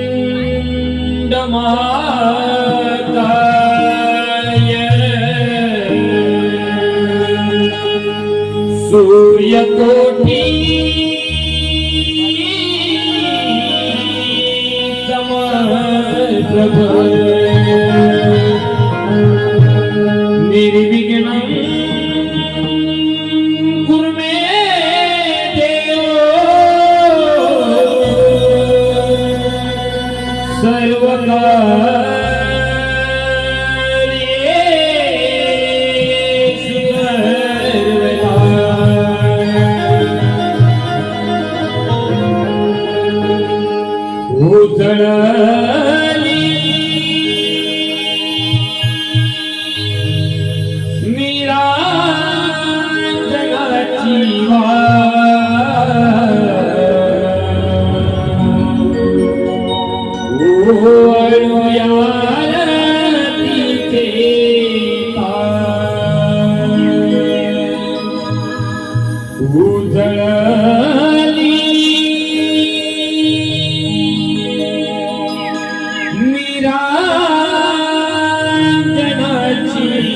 वक्रतुंड महाकाय सूर्यकोटि समप्रभ निर्विघ्नं कुरु मे देव सर्वकार्येषु सर्वदा उजळली निरांजनाची उजळली निरांजनाची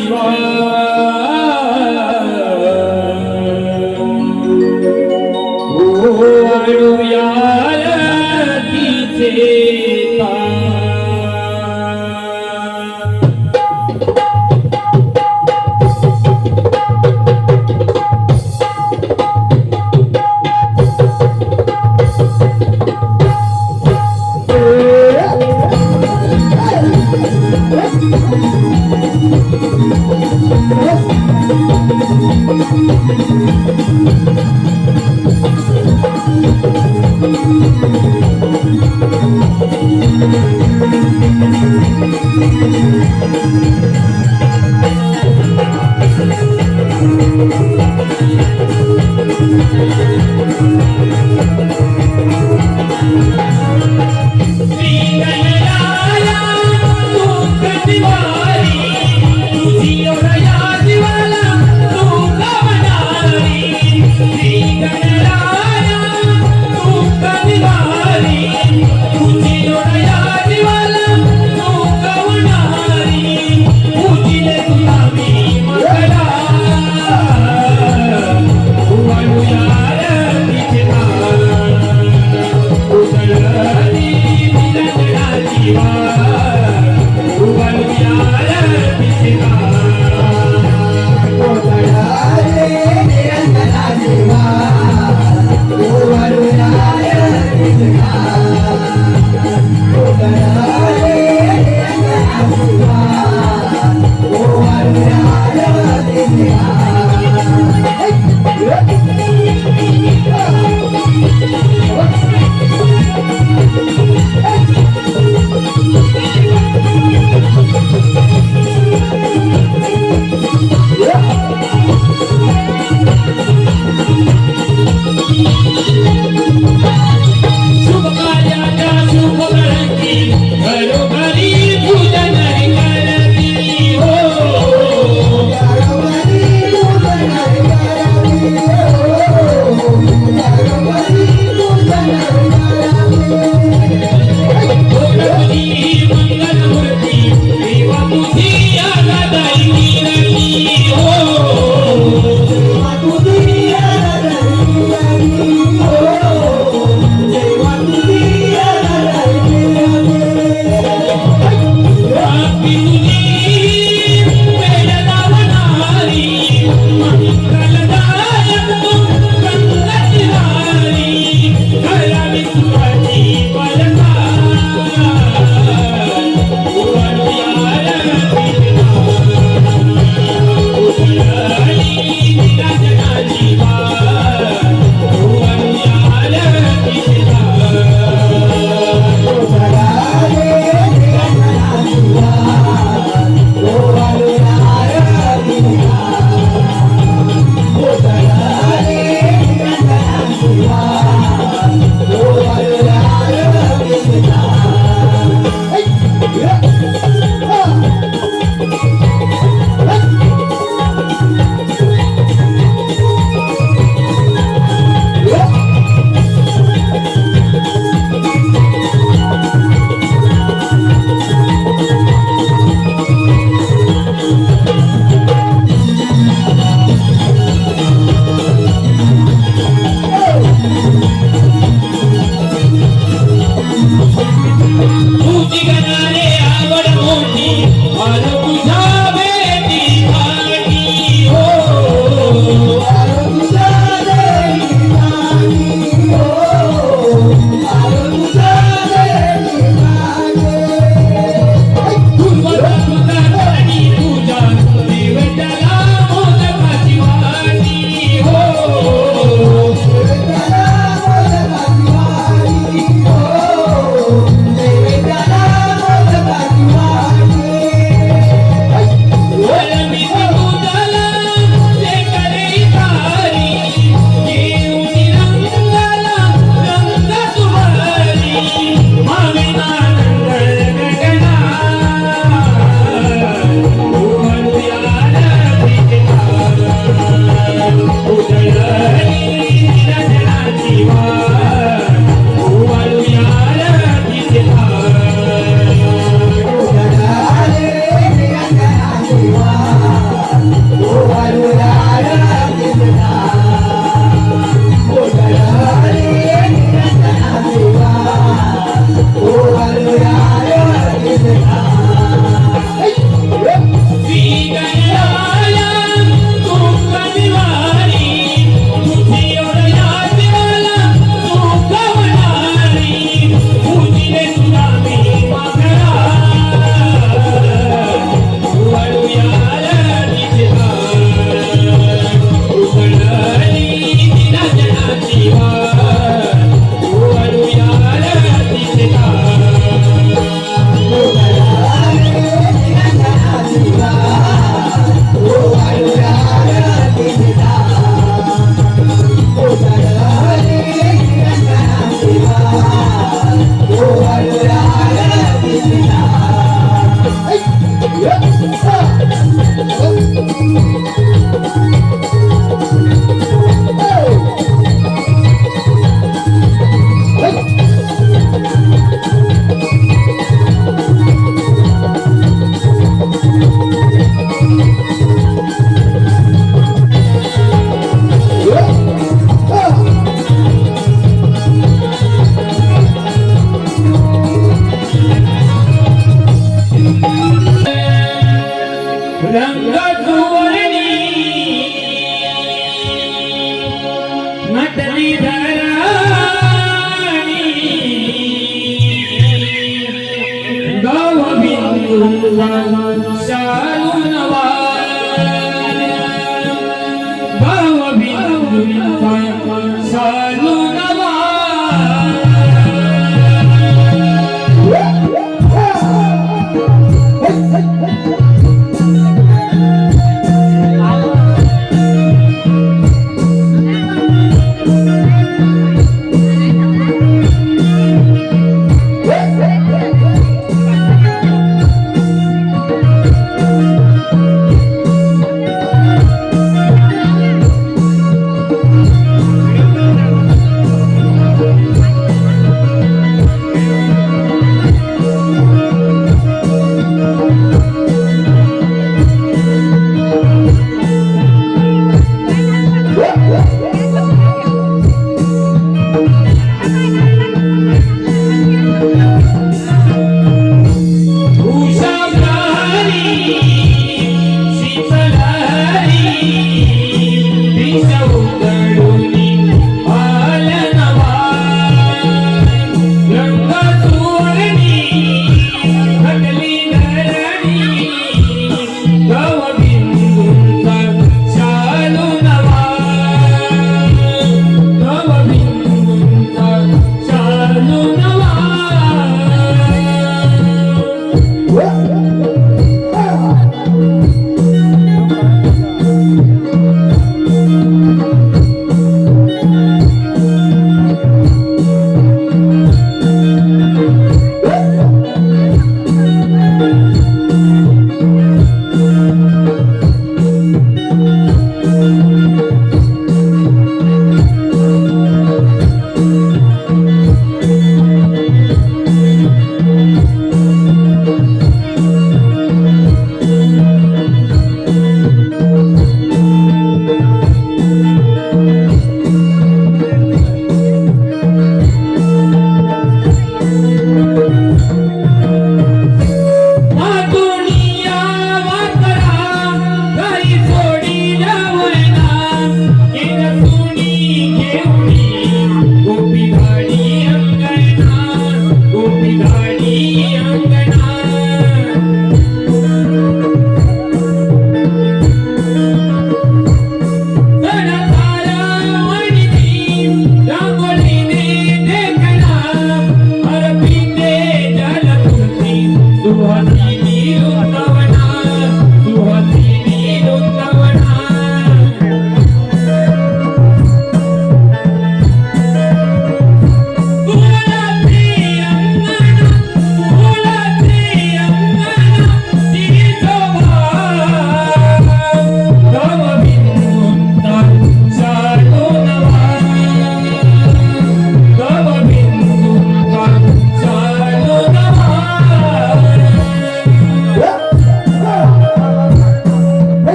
रंग सुवर्णी नटली धराणी गाव बिंदू शालू नवा गाव बिंदू शालू नवा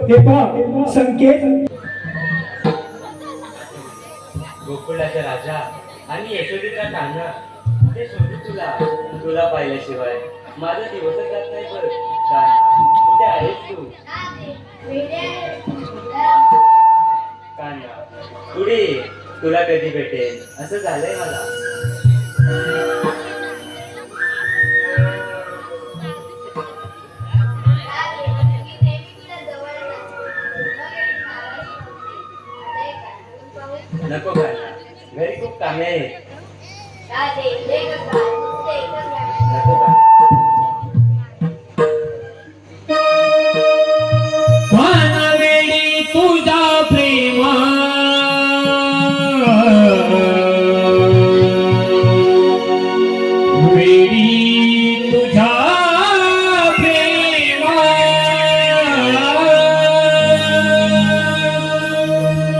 हे पहा संकेत. गोकुळाचा राजा आणि यशोदेचा कान्हा ते शोधू तुला पाहिल्याशिवाय माझा दिवसच जात नाही. बरं कान्हा, कुठे आहेस तू? कान्हा पुढे तुला कधी भेटेल असं झालंय मला. नको कान्हा, घरी खूप कामे आहेत. नको कान्हा. वानवेडी तुझा प्रेमा वेडी तुझा प्रेमा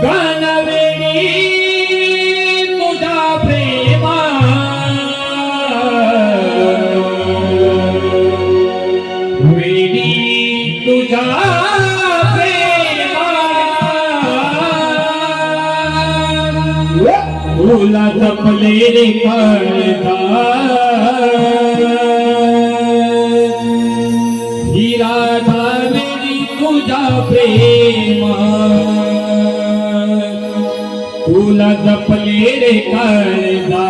वानवेडी तुझा प्रेमा वेडी तुझा तुला जपले रे कळता ही राधा वेडी तुझा प्रेमा तुला जपले रे कळता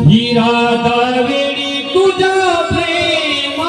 ही राधा वेडी तुझा प्रेमा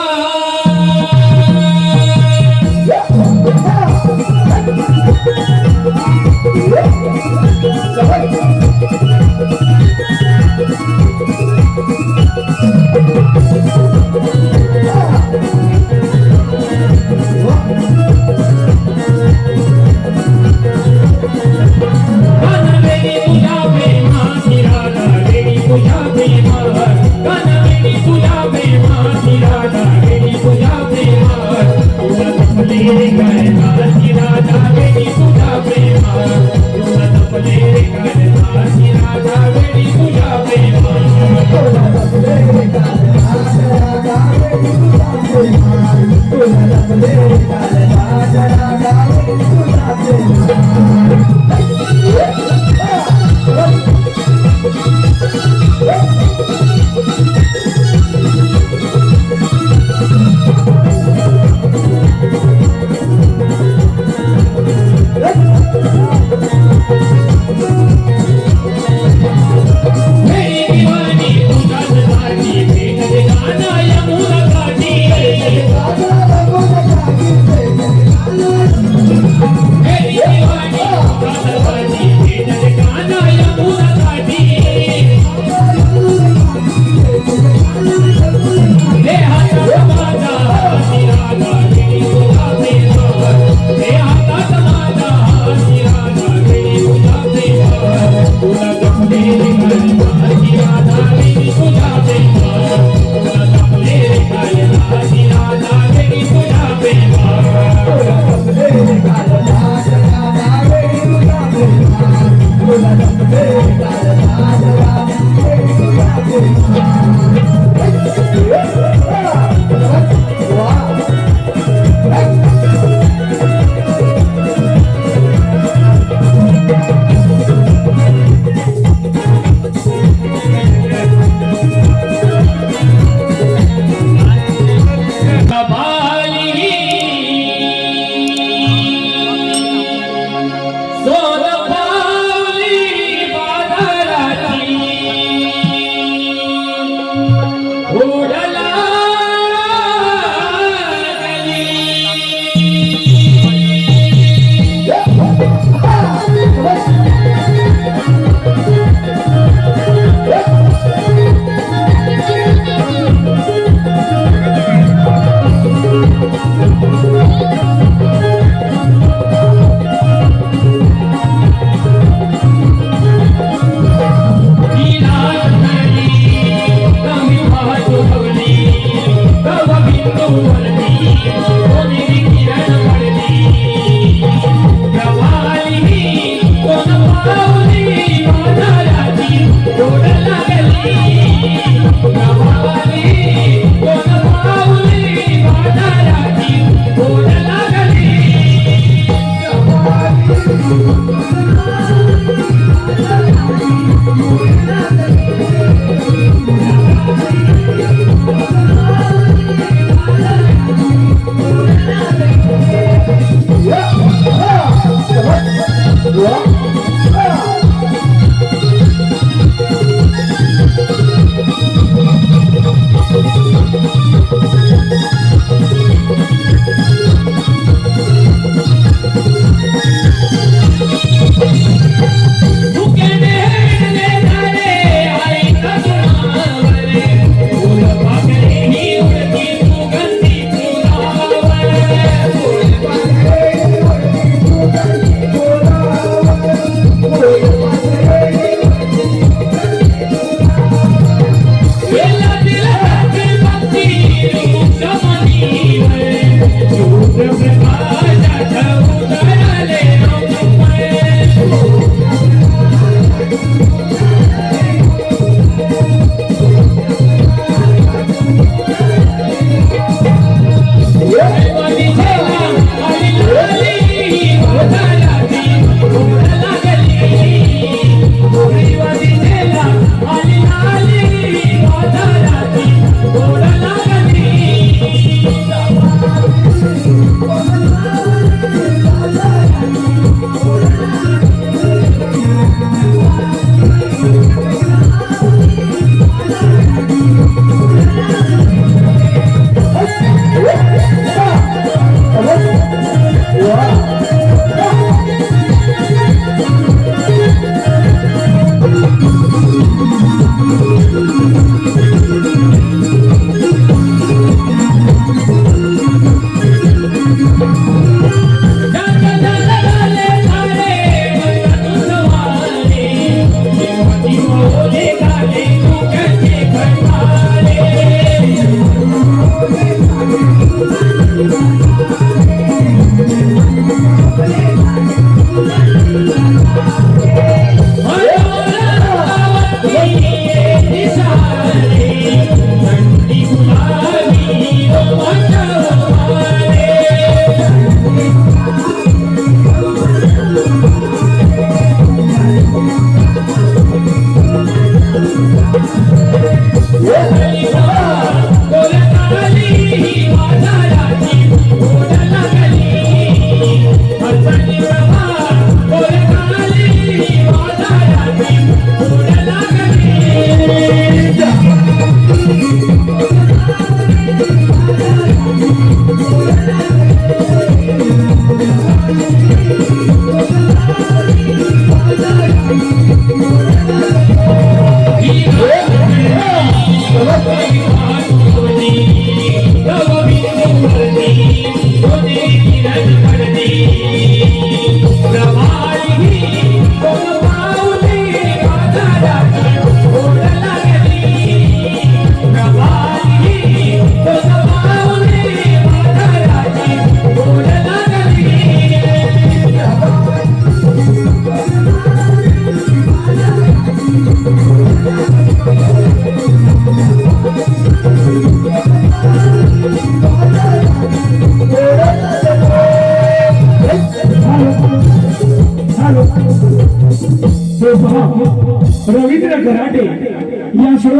रवींद्र घराटे या शो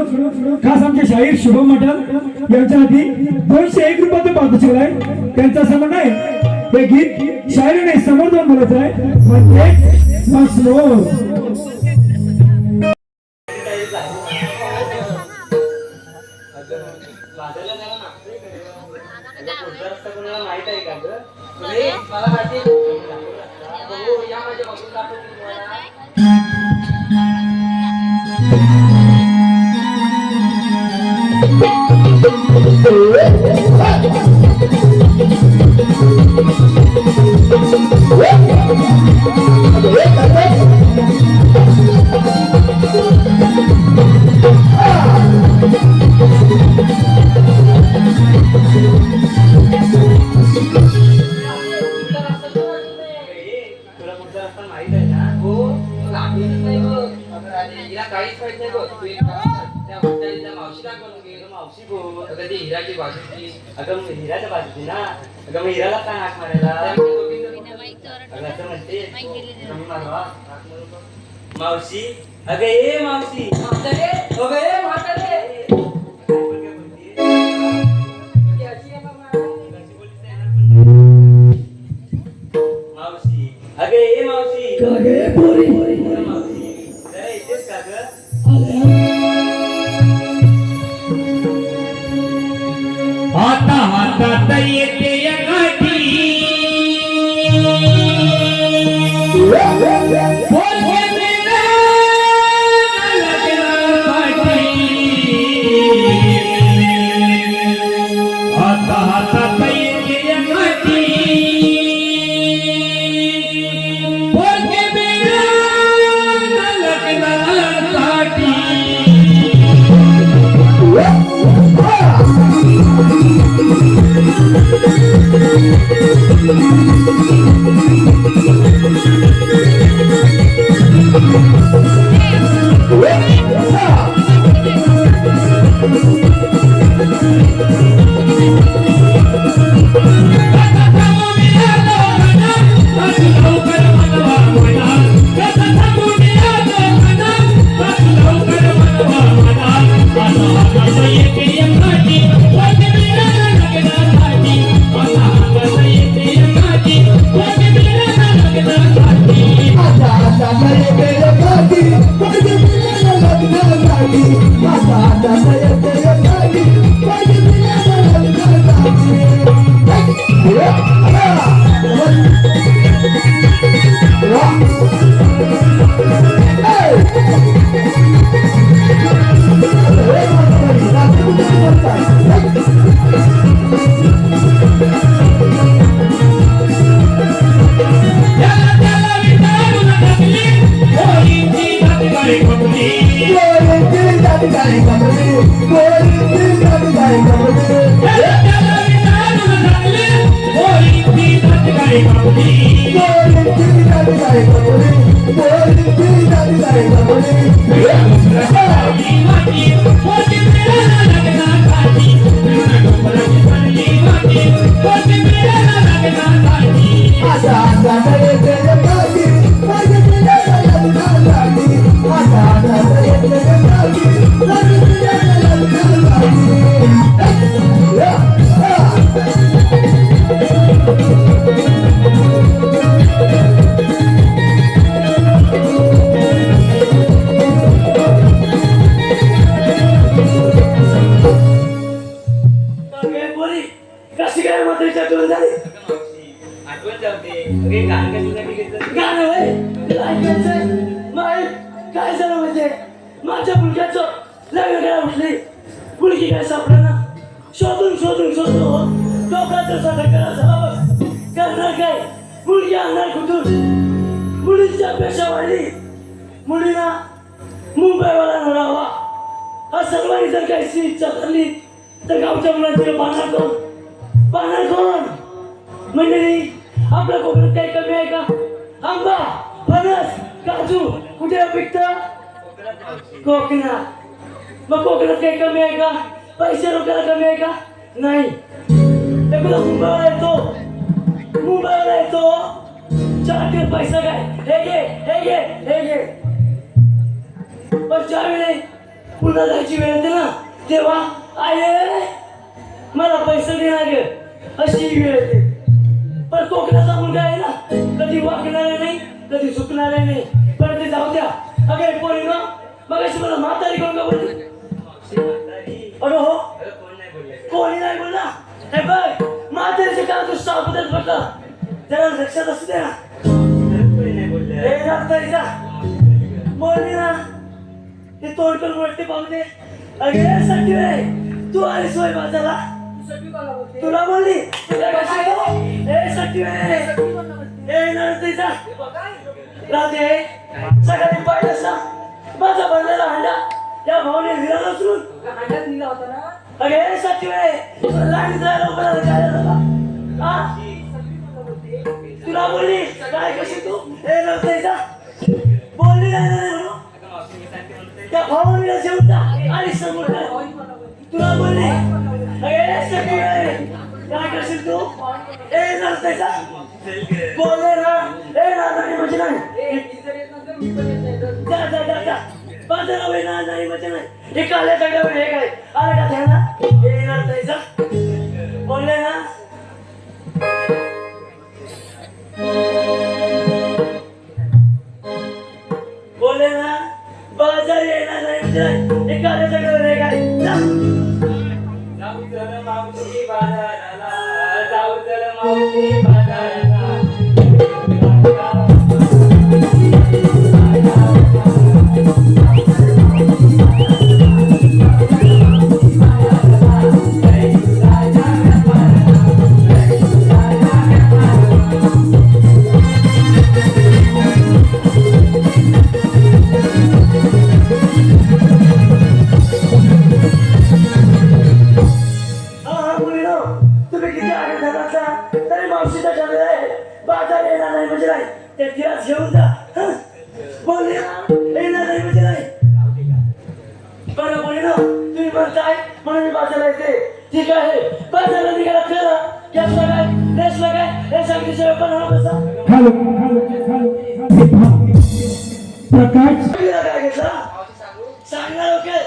खास आमचे शाहीर शुभम मटल यांच्या हाती 201 रुपयाचं पारितोषिक आहे. त्यांचा समोर आहे हे गीत शाहिरीने समोर जाऊन बोलायचं आहे म्हणजे मसमोर. माहित आहे का ग? मला माहिती हो या माझ्या बघून दाखवते तुम्हाला. हिराच्या बाजूची ना अगं मग हिराला काय हाक मारायला असं म्हणते मावशी. अगं ए मावशी मावशी. अगं ए मावशी अगे पोरी जरा येतेस का ग? आता हातात येते या काठी बोलके मेरा लग्नासाठी. आता हातात येते या काठी बोलके मेरा लग्नासाठी. कशी काय मात्र आठवण झाली? आठवण जाऊते. अगे गाणं कशासाठी घेतलं? गाणं होय? तुला ऐकायचंय? माय काय झालं म्हणजे माझ्या मुलग्याचं लग्न करायला उठली. मुलगी काय सापडेना. शोधून डोक्याचा साठा करा झाला बघ. करणार काय? मुलगी आणणार कुठून? मुलींची अपेक्षा वाढली. मुलीला मुंबईवाला नडावा. हा सर्वांनी जर काही इच्छा झाली तर गावच्या मुलांचे पाहणार कोण? मंडळी आपल्या कोकणात काही कमी आहे का? आंबा, फणस, काजू कुठे पिकतं? कोकणात. मग कोकणात काही कमी आहे का? पैसे रोखायला कमी आहे का? नाही. एकदा मुंबईला येतो 4 दिवस पैसा काय? हे घे. पण ज्यावेळी पुन्हा जायची वेळ येते ना तेव्हा आये मला पैसे देणार अशी वेळ येते. पण कोकणाचा मुलगा आहे ना कधी वाकणार नाही कधी चुकणार नाही. पण ते जाऊ द्या. अगे पोरी ना मग अशी मला म्हातारी कोण का बोलली? अगं हो कोणी नाही बोलला. हे बघ म्हातारीचे काल तू साबुदात म्हटलं जरा लक्षात असू दे ना. हे म्हातारीचा बोलली ना ते तोड करून वरती पाहू दे. अगे सटवे तू आलीस होय माझ्याला. तुला बोलली तुला कशी सटवे हे नरतीचा राधे सकाळी पाहिलंस ना माझा बनलेला हांडा त्या भाऊने विराला उचलून हांड्यात निघा होता ना. अगे सटवे लाईन जायला उभं झाला. तुला बोलली काय कशी तू हे नरतीचा बोलली नाही म्हणून त्या भावानीला जेवता आणि समोर तुला बोलले काय करशील तू? नसतायचा बोलले ना नाही म्हणजे नाही. जा नाही म्हणजे नाही. हे काल्या सगळ्या हे काय आलं का ध्याना? हे नसतायचा बोलले ना. बोलले ना बाजार येणार नाही म्हणजे एखाद्याचं घर आहे काय जाऊ चल मावशी बाजाराला, जाऊ चल मावशी बाजाराला. हा मुलीनो तुम्ही किती आनंद घातला तरी मावशीचा शब्द आहे बाजार येणार नाही म्हणजे नाही ते तिलाच घेऊन जा हं? बोलले ना येणार नाही म्हणजे नाही बरं मुलीनो तुम्ही म्हणताय म्हणून मी बाजारला येते ठीक आहे बाजारला निघाला खरं घेतला काय नेसला काय हे सांगितलं पण बसा हॅलो हॅलो हॅलो हे पहा. प्रकाश काय घेतला सांगणार ओके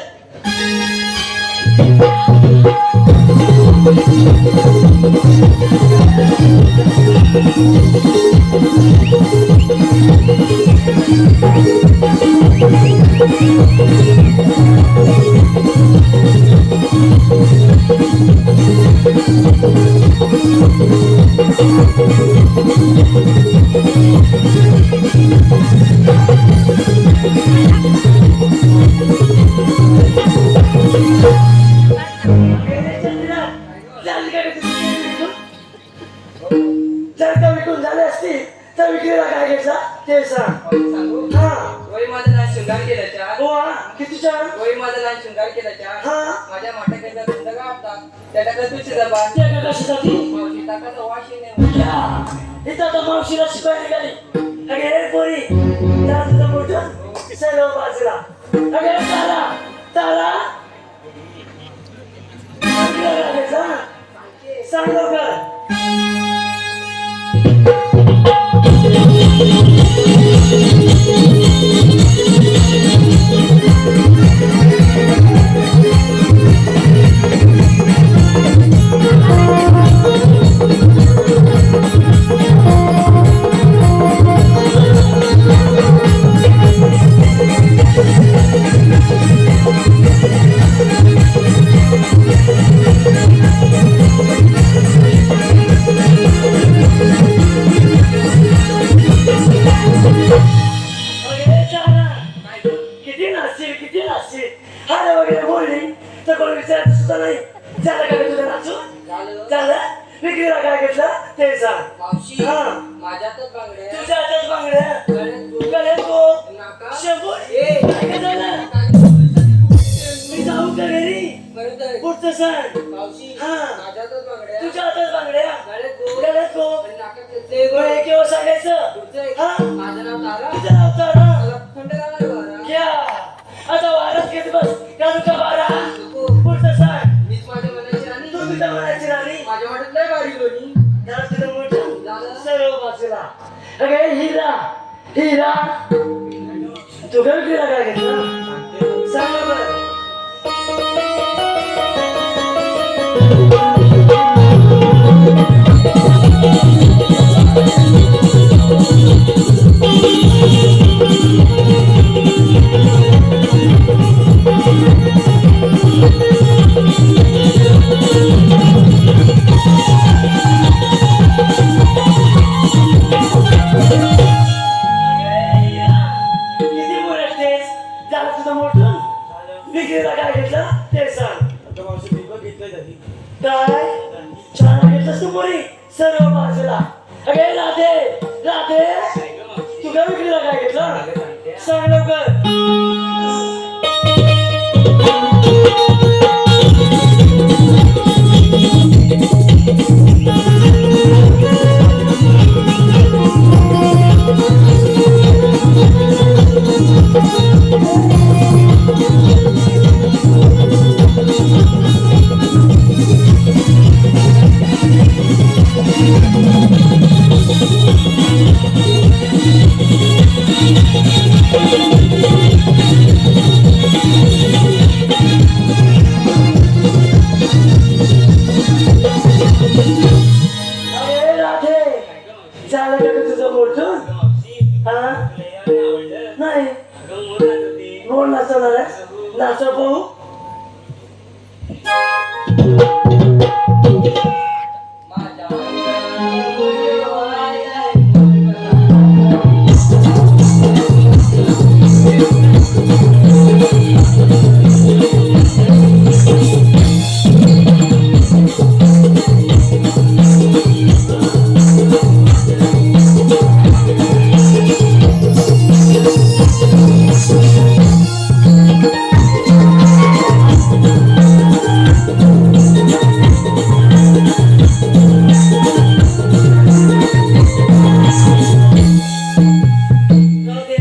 जर का विकून झाले असतील तर विक्रीला काय घ्यायचा ते सांग सांगू हा वय माझं नाच शृंगार केला चार. वा किती छान वय माझं नाच शृंगार केला चार. हा माझ्या माटाकडला धंद गावतात त्या टाका तुझी जबा ते का कशासाठी मावशी टाकाचा वाशी नाही या इथं तर मावशीला शिकवायला निघाली अगे रे पोरी त्या तुझं मोठं सर्व बाजूला अगे तारा तारा विक्रीला काय घ्यायचा सांग लवकर अगे तारा किती नाचशील हाडं वगैरे बोलली तर कोणी विचारायचं सुद्धा नाही झालं का तुझं नाचू झालं. झालं विक्रीला काय घेतलं ते सांग मावशी हा. माझ्यातच बांगड्या तुझ्या हातात बांगड्या गळ्यात गळ्यात गो नाका शेंबूड ए. काय काय झालं मी जाऊ का घरी बरोबर पुढचं सांग मावशी हा. माझ्यातच बांगड्या तुझ्या हातात बांगड्या गळ्यात गो गळ्यात गो आणि नाकात घेतले गो. वय केव्हा सांगायचं पुढचं एक. हा? माझं नाव तारा तुझं नाव तारा मला थंड लागणार बारा. घ्या आता वारच घेत बस का तुझा बारा नको. पुढचं सांग मीच माझ्या मनाची राणी तू तुझ्या मनाची राणी माझ्या वाटत लय भारी लोणी त्याला तुझं मोठं झालं. सर्व बाजूला अगे हिरा हिरा तू काय विक्रीला काय घेतलं सांग ना बरं किती बोलतेस झालं तुझं मोठं विक्रीला काय घेतलं ते सांग काय छान घेतलंस तू पोरी सर्व बाजूला अगे राधे राधे तू काय विक्रीला काय घेतलं सांग लवकर नाही अगं मोर नाचत होती. मोर नाचवणार आहे नाचव पाहू माझ्या अंगावर वाहिलाय. जाऊ दे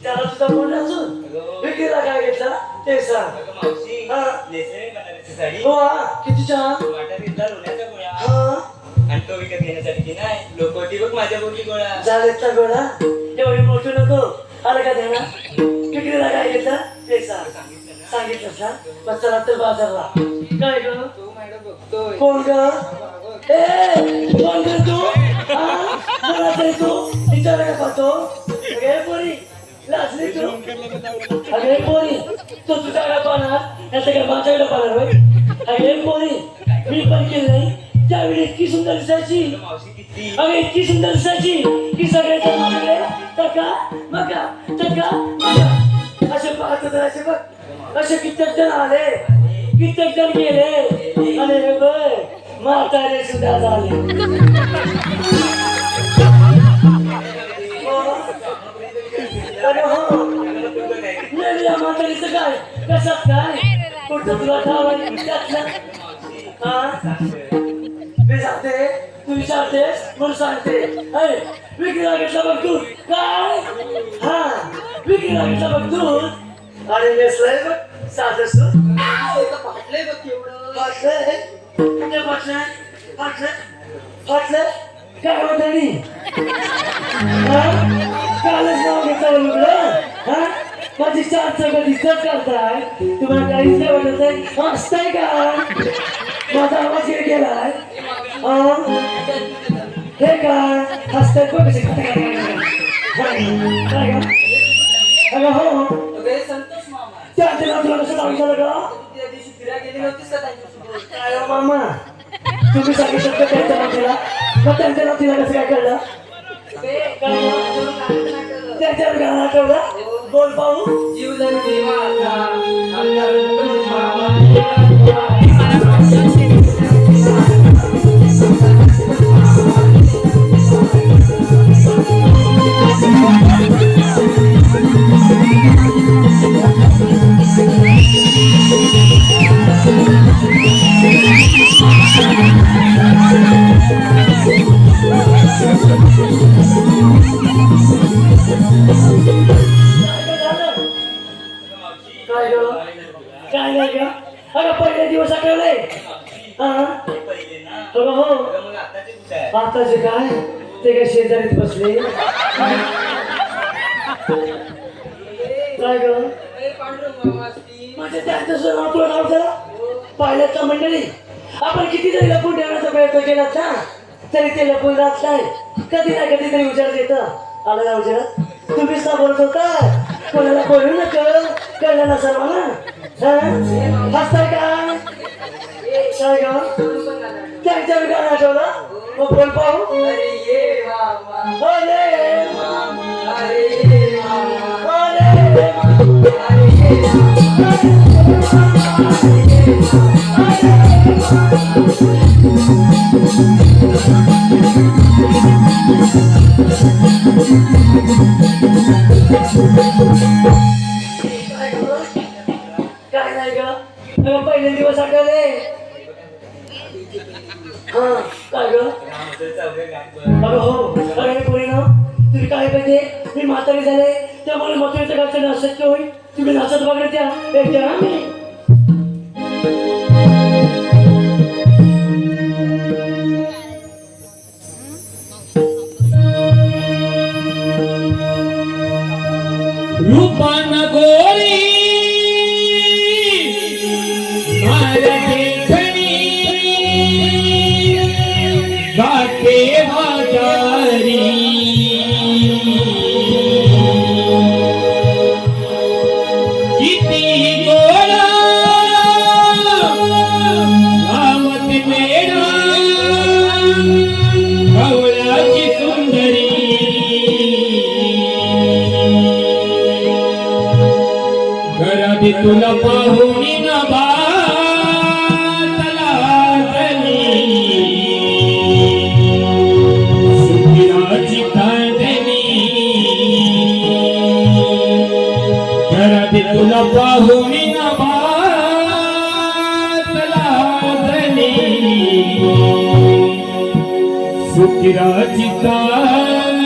त्याला तुझा मोर नाचून विक्रीला काय घेतला ते सांग अगं मावशी, हा. नेसलेली बनारसी साडी, हो हा किती छान वाटाघाटीतला लोण्याचा गोळा हा आणि तो विकत घेण्यासाठी की नाही लोक होती बघ माझ्या बोलली गोळा. झालेत ना गोळा एवढी मोठी नको आलं का देणार विक्रीला काय घेतला ते सांग सांगितलं ना मग चला तर बाजारला काय ग तो मॅडम बघतोय. कोण ग ए कोण ग तू हा कोणाचं आहे तू विचारा का पाहतो अगे पोरी लाजली तू अगे पोरी तू तुझ्याकडे पाहणार याचं काय माझ्याकडे पाहणार होय अगे पोरी मी पण केलं नाही त्यावेळी इतकी सुंदर दिसायची मावशी किती अगे इतकी सुंदर दिसायची की सगळ्याच्या माझ्याकडे टका मका टका मका असे पाहत राहायचे बघ असे कित्येक जण आले कित्येक जण गेले आणि हे बघ म्हातारे सुद्धा झाले अरे हो नाही या म्हातारीचं काय कशात काय कुठं तुला ठाव आहे त्यातलं हा मी सांगते तू विचारतेस म्हणून सांगते अरे विक्रीला घेतला बघ दूध काय हा विक्रीला घेतला बघ दूध आणि नेसलंय बघ साधं सूत फाटलंय बघ एवढं. फाटलंय कुठे फाटलंय फाटलंय फाटलंय काय होतं नी कालच नाव घेतलं लुगडं हा माझी चार सगळं दिसत करताय तुम्हाला काहीच नाही वाटत आहे हसताय का माझा आवाज हे गेलाय हे काय हसताय बघ कसे काय का अगं हो अगं संतोष मामा, त्या तुला कसं नाव झालं का तू त्या दिवशी फिरायला गेली नव्हतीस का त्यांच्यासोबत? काय हो मामा तुम्ही सांगितलं का त्यांच्या नातीला मग त्यांच्या नातीला कसं काय कळलं त्यांच्यावर गाणं आठवलं बोल पाहू जीव धरती माझा, आमचा संतोष मामा. काय ग काय नाही ग अगं पहिले दिवस आठवले हा पहिले ना. अगं हो अगं मग आताचे कुठे आहे? आताचे काय ते काय शेजारीत बसले काय ग अरे पांडुरंग मामा असतील. म्हणजे त्यांचं सुद्धा नाव तुला नाव झालं पाहिल्याचा मंडळी आपण किती जरी लपून ठेवण्याचा प्रयत्न केला ना तरी ते लपून राहत नाही कधी ना कधी तरी विचार येतं आलं ना विचार तुम्हीच ना बोलत होता कोणाला बोलू नका कळलं ना सर्वांना हसताय काय काय ग त्यांच्यावर गाणं आठवलं मग बोल पाहू अरे ये मामा, अरे मामा, अरे ये मामा, अरे मामा, अरे ये काय नाही ग अगं पहिले दिवस आठवले हा काय ग रामचं चौघे गाणं. अगं हो अरे पुरी ना तुम्ही काय पाहिजे मी म्हातारी झाले त्यामुळे म्हातारीचं गाचं अशक्य होईल तुम्ही नाचत वगैरे द्या एक द्या मी रूपान गोरी भारती खणी गाते वाजारी घरात तुला पाहून नभातला सुखीराची कांदणी घरात तुला पाहून नभातला सुखीराची कांदणी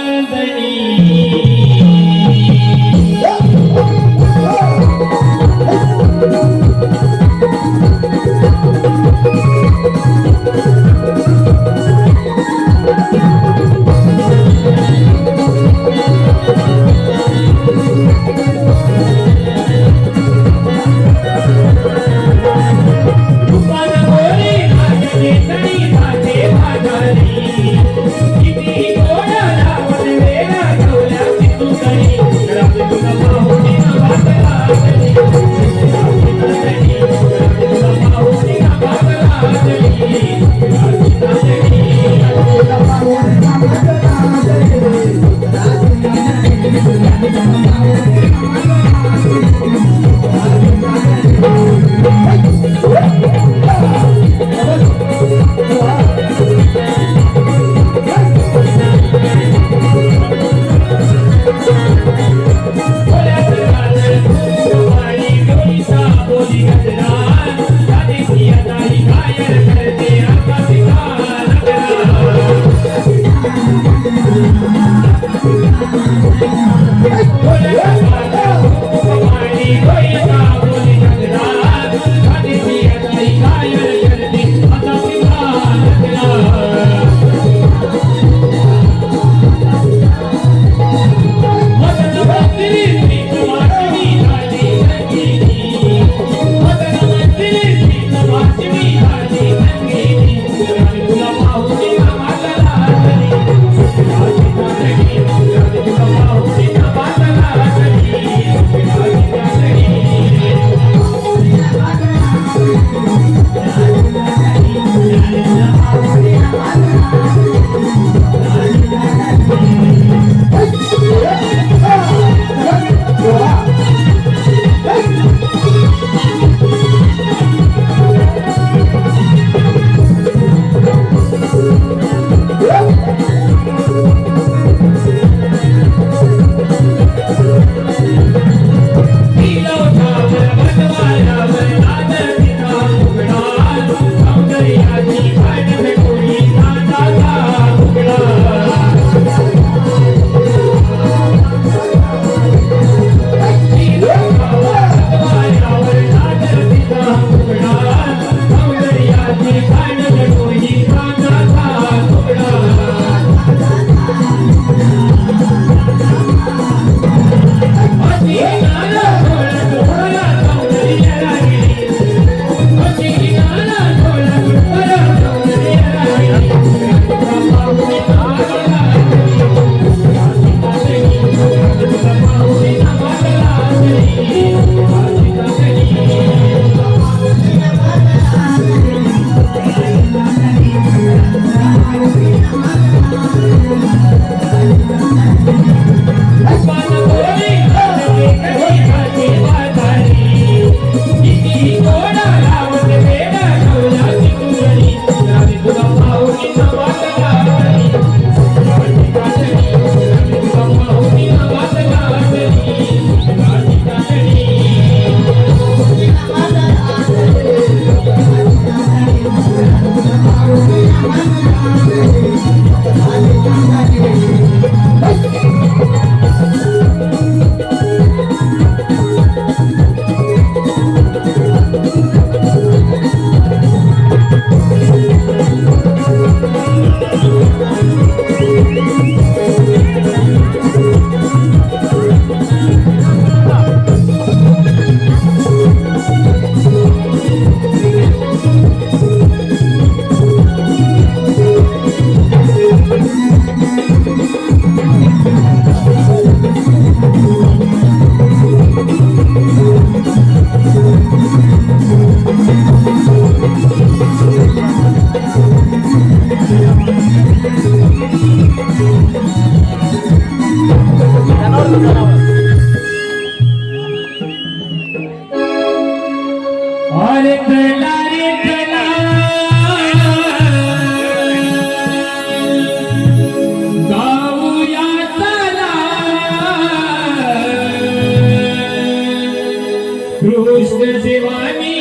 कृष्ण देवानी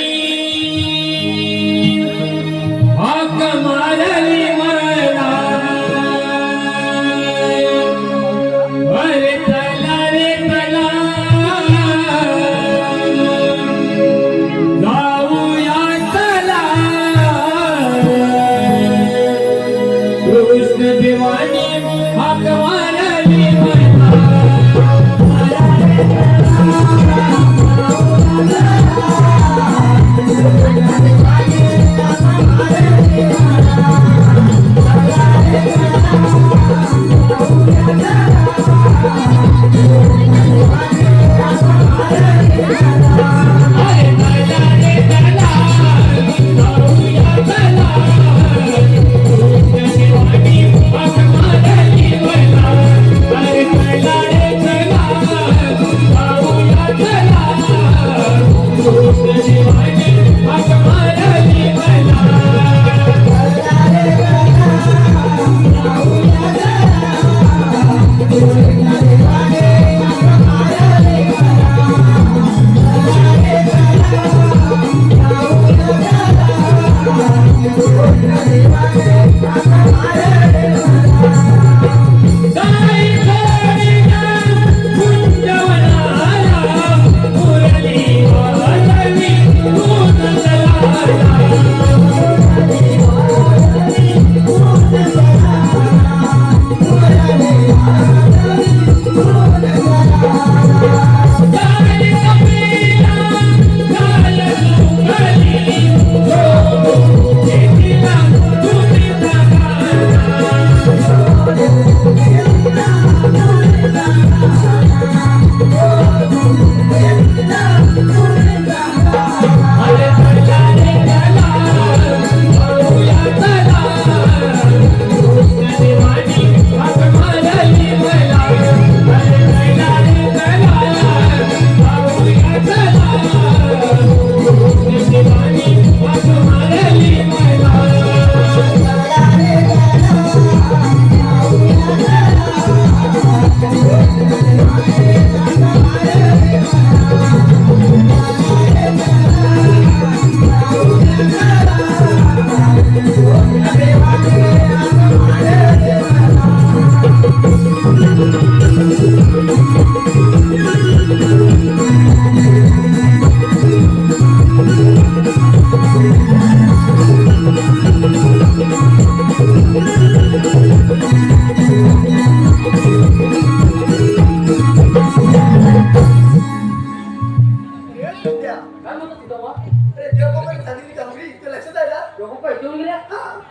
हाक मारली मला अरे चला रे चला जाऊया चला कृष्ण देवानी हाक मारली मला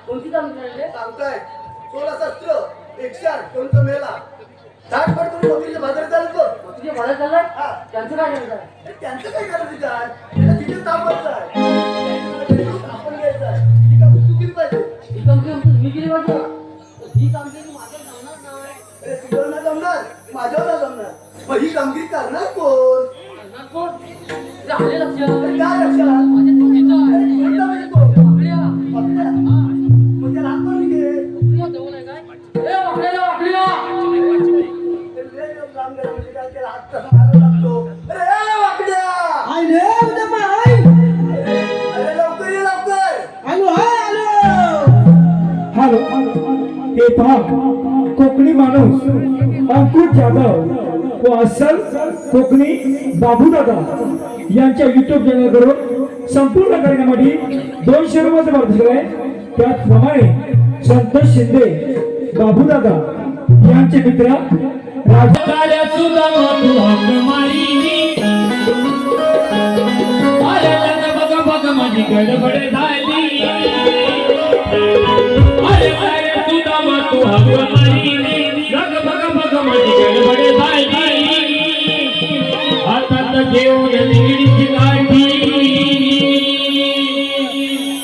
कोणती कामगिरी सांगताय 16 शस्त्र 108 कोणतं मेला 60 फट करून बकरीच्या बाजारात चालतो तुझे मला चाललाय त्यांचं काय करायचं त्यांचं काय करायचं काय त्याला तिथे तापायचं आहे आपण घ्यायचं आहे ती का तू किती पाहिजे ही कामगिरी मी केली पाहिजे ही कामगिरी माझ्या जमणार नाही अरे तुझं ना जमणार माझ्यावर ना जमणार मग ही कामगिरी करणार कोण कोण झाले लक्षात काय लक्षात माझ्या चुकीचं आहे कोणता म्हणजे तो आपल्या पत्त्या मग त्याला हात करून घे तुझ्या देऊ नाही काय ए आपल्याला आपल्या त्याला हात कसा मारायला लागतो अरे वाकड्या अरे लवकर ये लवकर हॅलो हे पहा कोकणी माणूस अंकुश जाधव व अस्सल कोकणी बाबू दादा यांच्या युट्यूब चॅनल करून संपूर्ण कार्यक्रमासाठी 200 रुपयाचं पारितोषिक आहे. त्याचप्रमाणे संतोष शिंदे बाबू दादा यांचे मित्र राजा काल्या सुद्धा तू हाक मारी अरे बघ बघ माझी गडबड झाली अरे काल्या सुद्धा तू हाक मारी बघ बघ माझी गडबड झाली हातात घेऊन निगडीची गाठी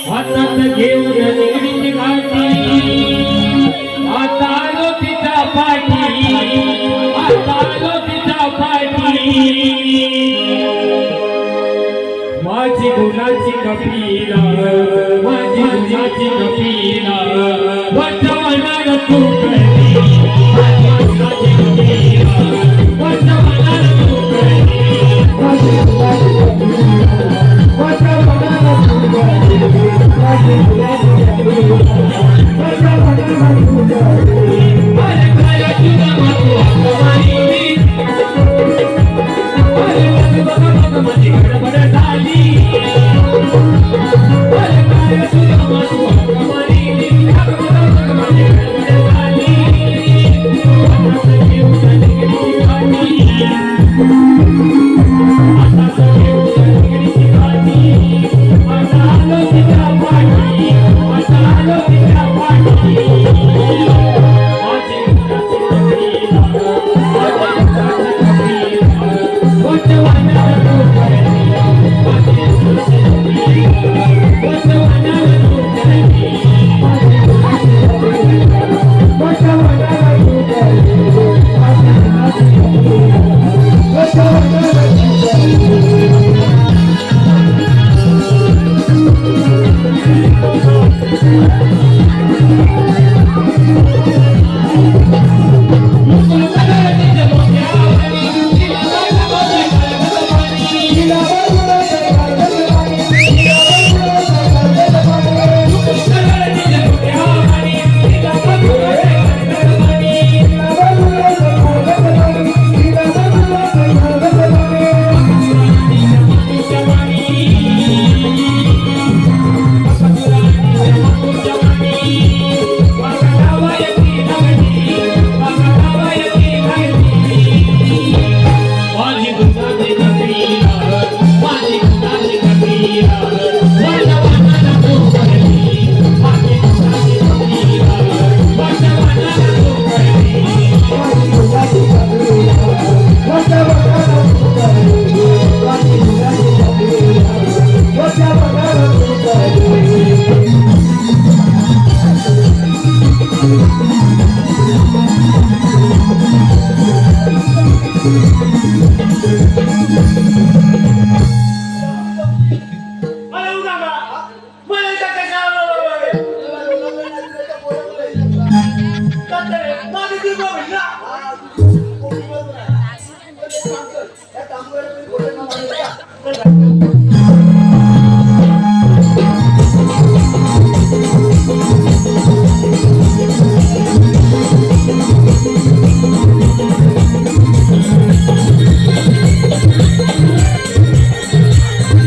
हातात घेऊन निगडीची गाठी आता आलो तिच्या पाठी माझी गुणाची कपिला माझी गुणाची कपिला वर्तमानात तू कळली माझी गुणाची कपिला वर्तमानात तू कळली माझी गडबड झाली अरे काय सुदामा तू हाक मारली धग भग माझी गडबड झाली आता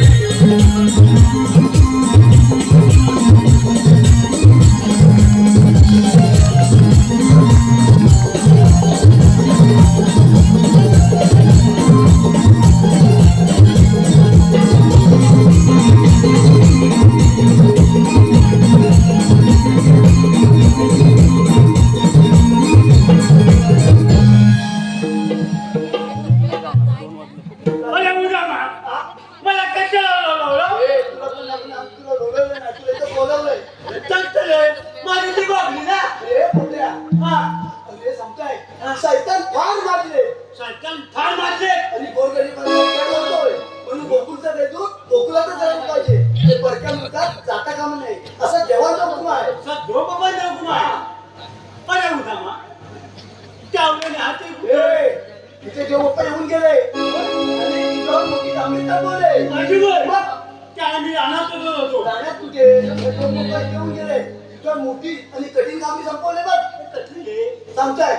घेऊन निघली गाडी आता घेऊन निघली गाडी आता आलो तिच्या पाठी आता आलो तिच्या पाठी माझी मोठी आणि कठीण कामे संपवले बघ सांगताय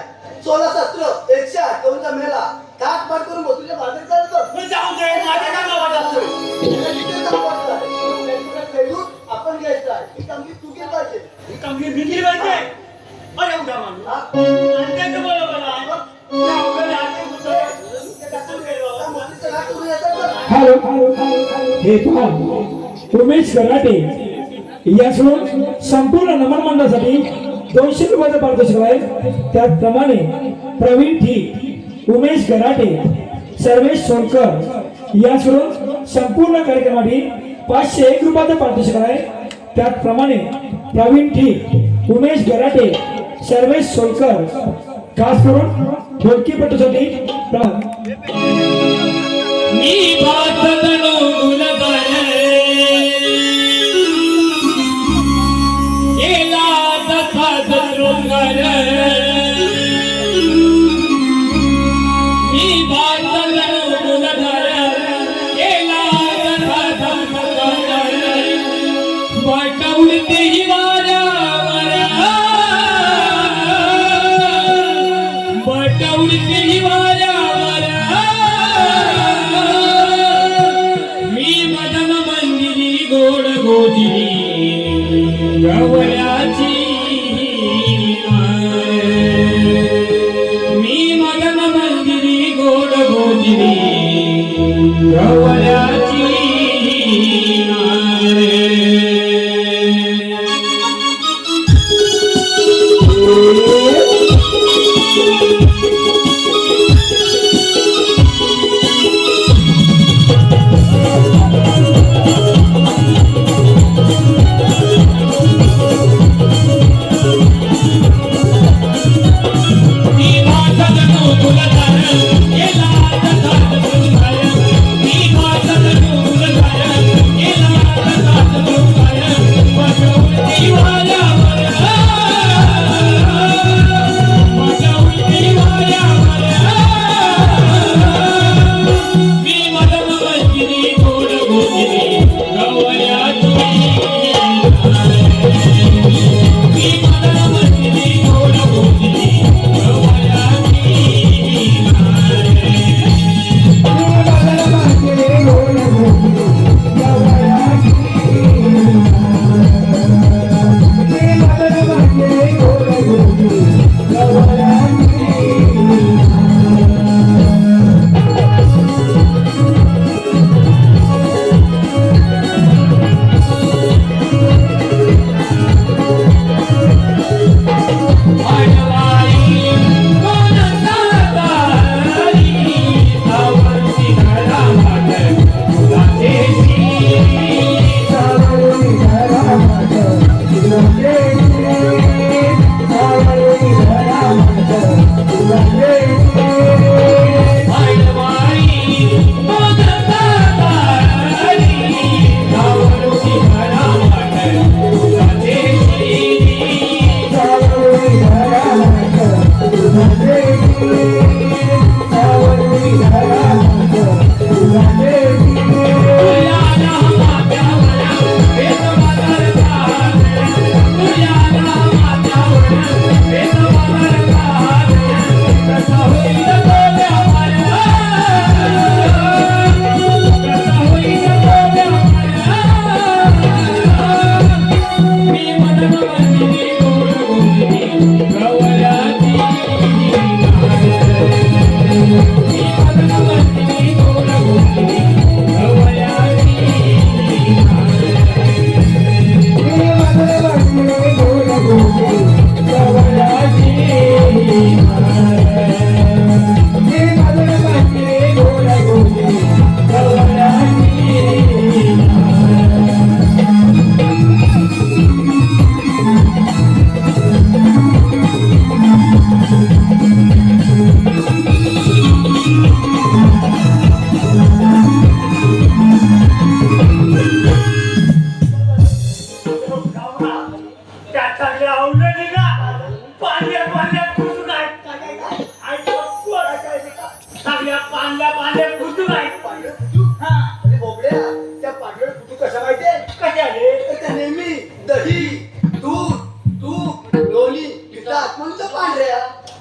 16 शस्त्र 108 करूनचा मेला काट पाट करून बसुच्या बाजार चालतो जाऊ दे माझ्या काय गावात आपण घ्यायचं आहे ही कामगी तू केली पाहिजे ही कामगी मी केली पाहिजे अरे उद्या माणूस बरोबर हॅलो हे पहा उमेश कराटे यासोबत संपूर्ण नमन मंडळासाठी 200 रुपयाचा पारितोषिक आहे. त्याचप्रमाणे प्रवीण ठीक, उमेश कराटे, सर्वेश सोनकर यासोबत संपूर्ण कार्यक्रमासाठी 501 रुपयाचा पारितोषिक आहे. त्याचप्रमाणे प्रवीण ठीक, उमेश कराटे, सर्वेश सोनकर खास करून ढोलकीपटूसाठी मी भातनो गुलबर केला तथा शृंगार मी भातनो गुलबर केला तथा शृंगार वाटवते हिवाऱ्यावर वाटवते हिवाऱ्यावर गवळ्याची नारे.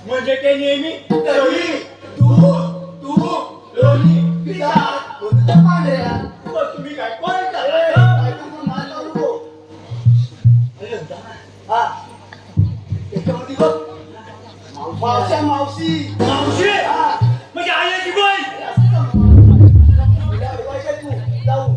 म्हणजे ते नेहमी दही दूध तूप लोणी पितात म्हणून त्या पांढऱ्या. तुम्ही काय कोण त्याच्यामध्ये बघ मावशी मावशी मावशी म्हणजे आईची बाई जाऊ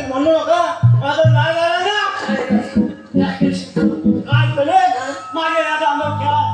म्हणू नका माझं नाही झालं ना काय झाले मागे राजा मागून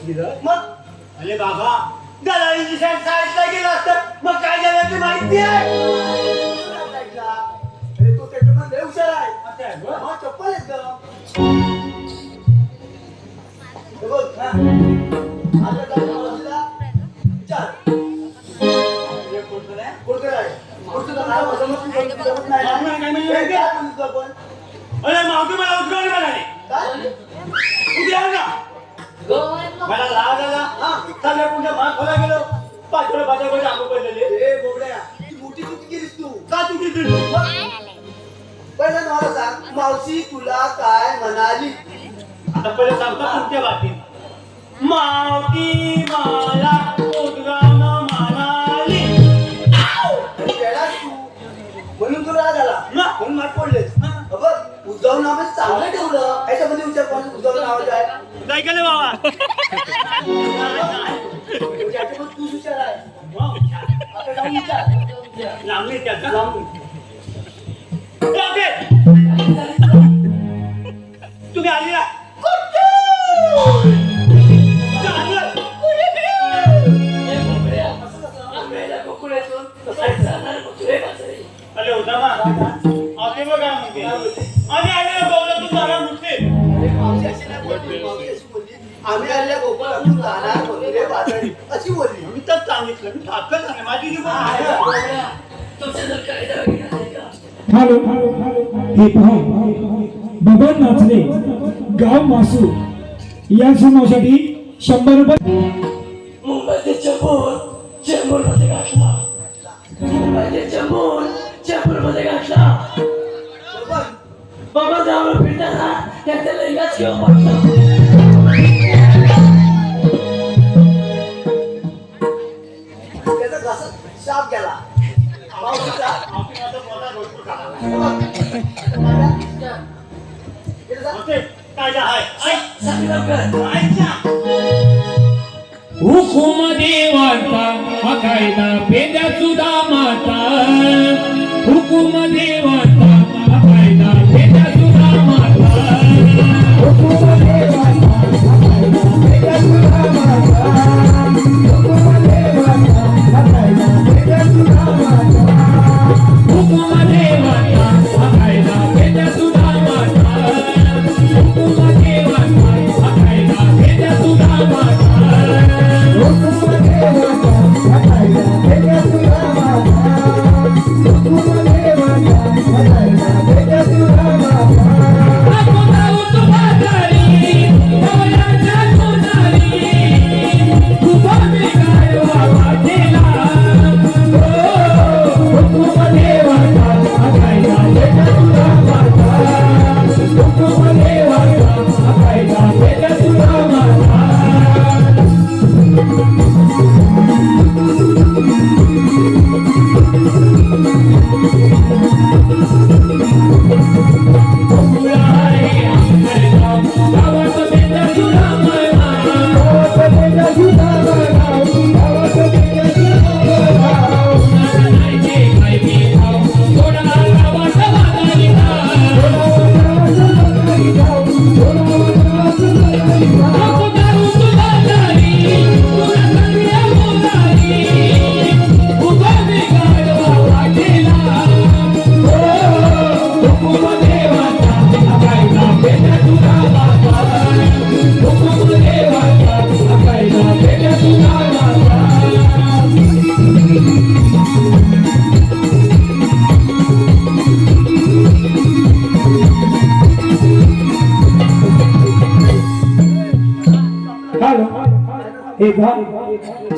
मग अरे बाबा दलालीची साईडला गेला असतं मग काय झालं ते माहिती आहे. अरे तो त्याच्यामध्ये लय हुशार आहे. हा, चप्पल आहेत का? हे बघ, हा. आता जाऊन मावशीला विचार. कोणतं आहे? कोणतं नाव जमत नाही ना? हे काय बोलतो आपण? अरे मावशी मला उठवली म्हणाले काय? उद्या ना मला लाज आला चालले पुन्हा माग खोला गेलो पाठवलं माझ्याकडे आंबो पडलेले ए, बोबड्या, ती मोठी चुकी केलीस तू. का चुकी केली पहिलं मला सांग, मावशी तुला काय म्हणाली? आता पहिले सांगतो पुढच्या बाबतीत मावशी मला उद्गावणं म्हणाली अरे वेडाच तू. म्हणून तुला राग आला ना. म्हणून मार पडलेस. बघ, उद्धव नाव चांगलं ठेवलं. याच्यामध्ये विचार कोण उद्धव नावाचं आहे? काय केलं बाबा त्याच्यामध्ये तू हुशार आहे. आता जाऊन विचार. लांबली त्याचा जाऊन. तुम्ही आली ना अरे होता ना असे बघा म्हणते आणि आलेल्या गौरव तारा मुठते अरे मावशी अशी नाही बोलली. मावशी अशी बोलली, आम्ही आलेल्या गोकुळातून जाणार मथुरे बाजारी अशी बोलली. मी तर सांगितलं मी ठाकरच आहे माझी जी हॅलो हे पहा बबन नाचणे गाव मासू या समूहासाठी 100 रुपये. मुंबईचे चेंबूर चेंबूरमध्ये गाठला. मुंबईचे चेंबूर चेंबूरमध्ये गाठला. बाबा जाऊन फिरताना त्याच्या लेंगाच घेऊन बसला. त्याचा घसा शाप गेला. मावशीचा. कायदा आहे सांग लवकर. हुकुम देवाचा हा कायदा पेद्या सुद्धा माता हुकुम देवाचा हा कायदा पेद्या सुद्धा माता हुकुम देवाचा हा कायदा पेद्या सुद्धा माता हुकुम देवाचा हा कायदा पेद्या सुद्धा माता हुकुम देवाचा हा कायदा पेद्या सुद्धा माता हुकुम देवाचा हा कायदा पेद्या सुद्धा माता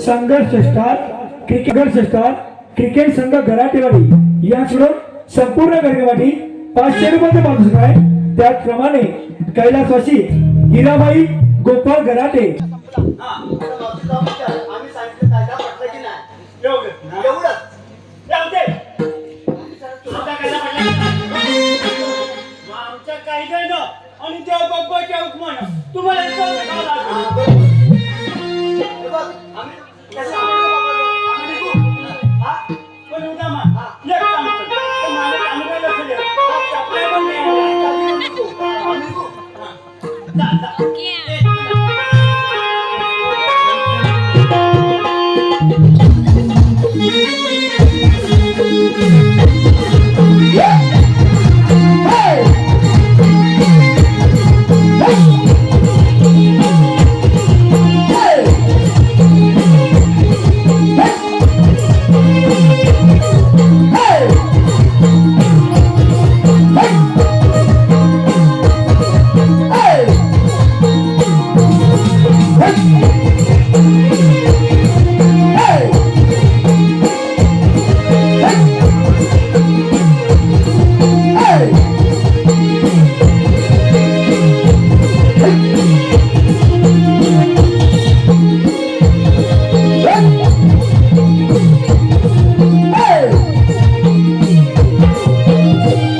संघर्ष स्टार क्रिकेट संघ गराटेवाडी याकडून संपूर्ण वर्गवाडी 500 रुपयाचे माणूस आहे. त्याचप्रमाणे कैलासवासी हिराबाई गोपाळ गराटे आम्ही सांगितलं कायदा पटला की नाही एवढंच. आमच्या कायद्यानं आणि त्या बाप्पाच्या हुकमानं तुम्हाला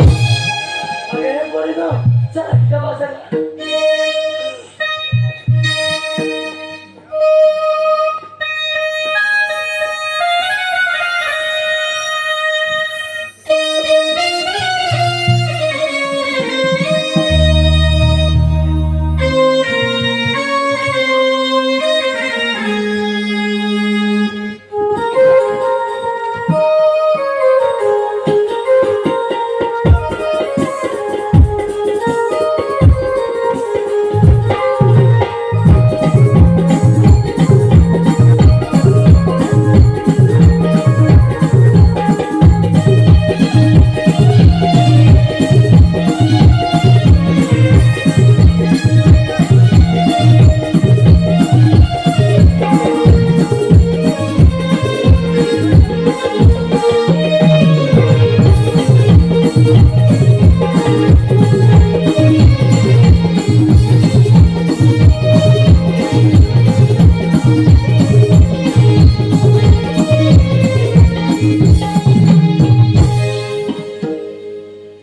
अरे पोरीनो, चला इथं बसायला.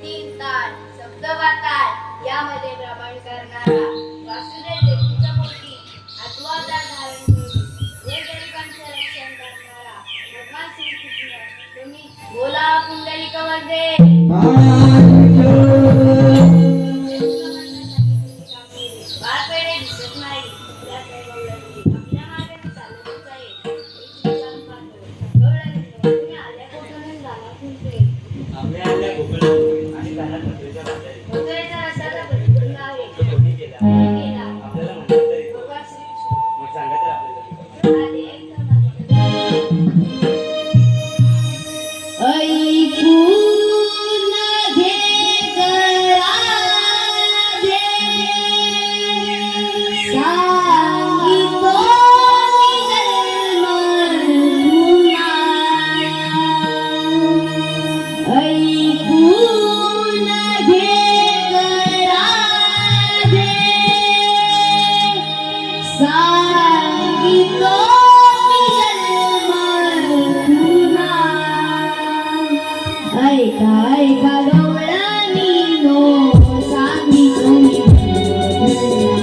तीन ताल सप्तवा ताल यामध्ये भ्रमण करणारा वासुदेव देवीच्या पोटी आत्मावतार धारण करून गोरगरिबांचे रक्षण करणारा भगवान श्रीकृष्ण तुम्ही बोला पुंडलिक वरदे. बाळपेढे दिसत नाही त्या कैवल्याची आपल्या मागे चालतच आहे. एक विचार पाहतो गवळणी तुम्ही आल्या कोठून झाला तुमचे आम्ही आल्या गोकुळातून आणि त्यांना मथुरेच्या बाजारी. मथुरेचा रस्त्याचा परिपूर्ण आहे. तो कोणी गेला? गेला. आपल्याला म्हणतात तरी तो. भगवान श्रीकृष्ण मग सांगा तर आपल्याला. आले एकदम ऐकून घे कळा दे सांगितो निजन्मधुना ऐकून घे कळा दे सांगितो निजन्मधुना ऐका ऐका गवळणीनो सांगितो निजन्मधुना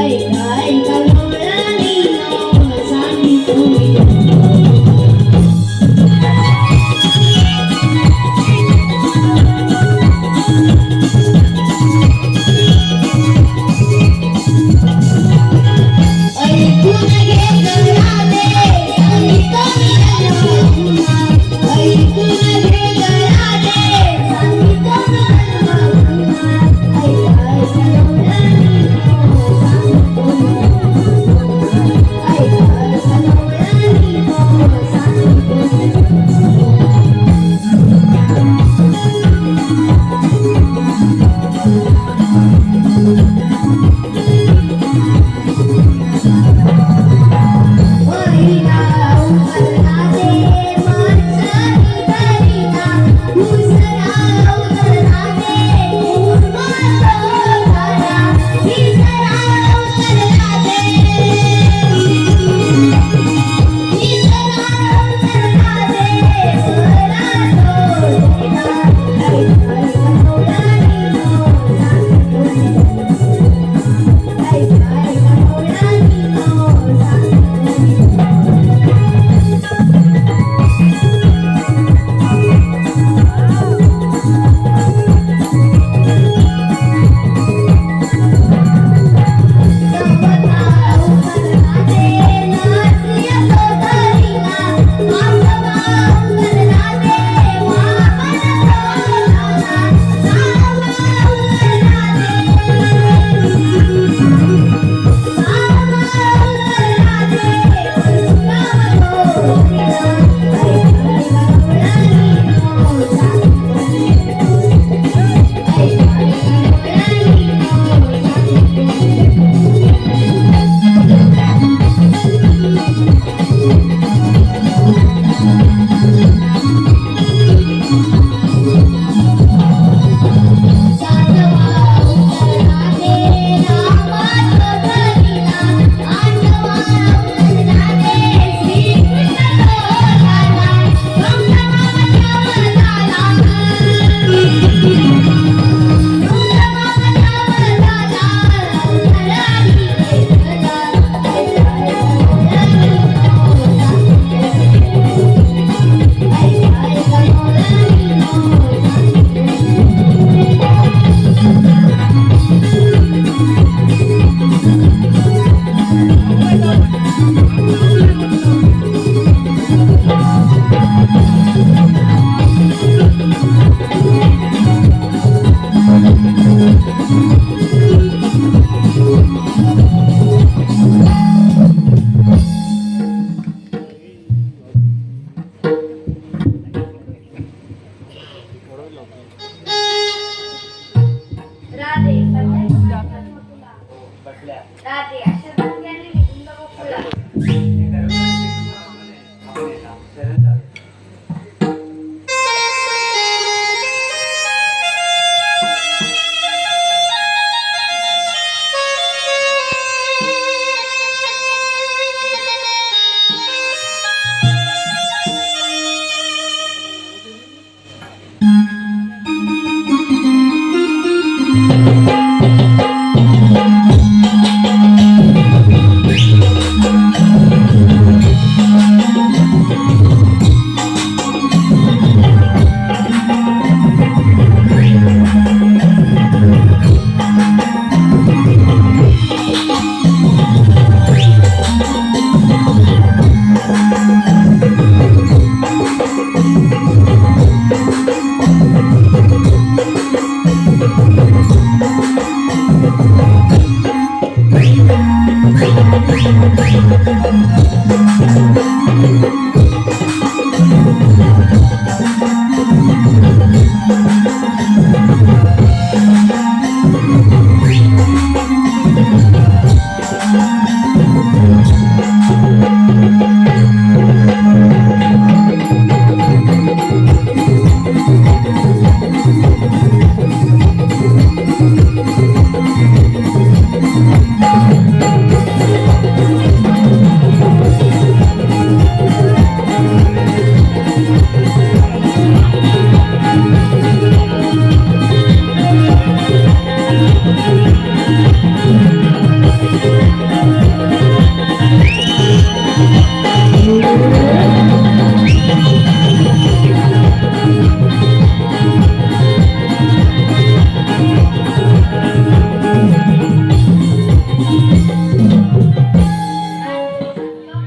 ऐका ऐका गवळणीनो सांगितो ऐकून घे कळा दे सांगितो निजन्मधुना ऐकून घे कळा दे सांगितो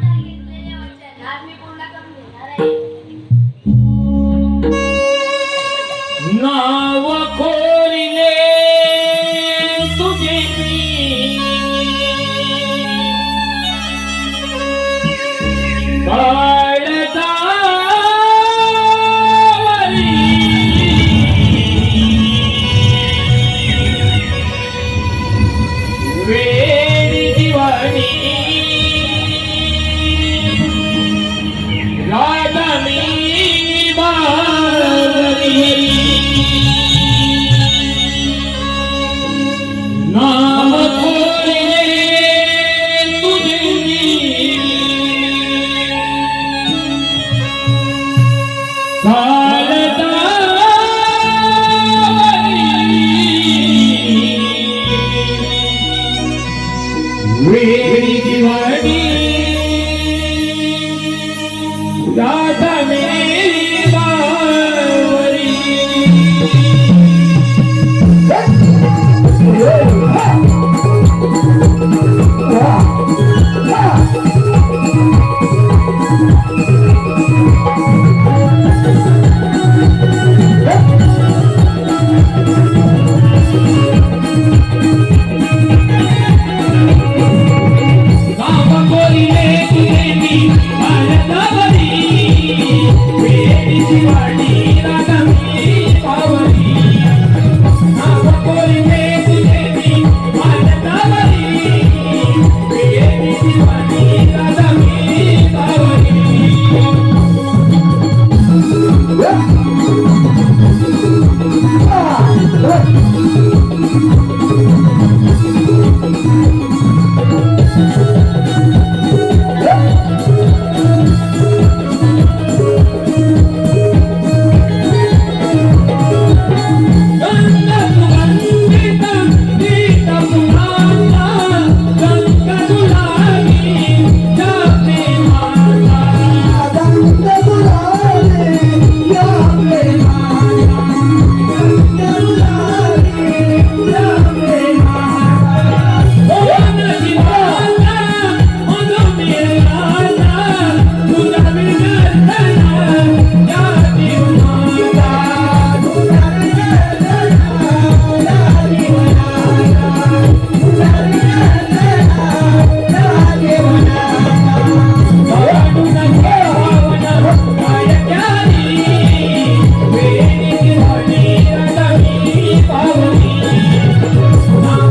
आज मी पूर्ण करून घेणार आहे. नाव कोरिले तुझे मी काळजावरी वेडी दिवाणी राधा मी बावरी नाम कोरिले तुझे मी काळजावरी वेडी दिवाणी राधा मेरी बावरी नाम कोरिले तुझे मी काळजावरी वेडी दिवाणी राधा मेरी बावरी नाम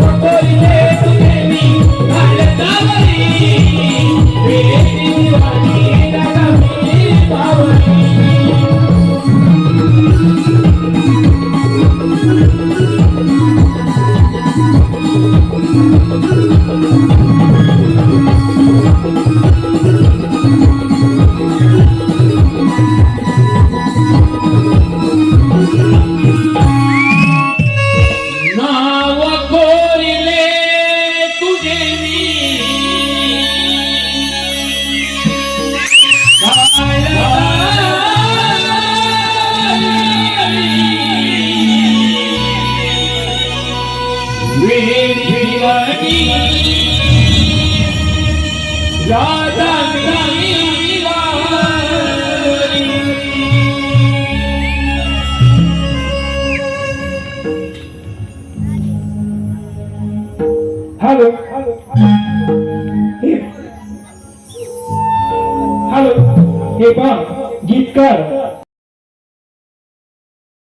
कोरिले तुझे मी काळजावरी वेडी दिवाणी राधा मेरी बावरी नाव कोरिले तुझे मी वेडी दिवाणी राधा मेरी बावरी हॅलो हे पहा गीतकार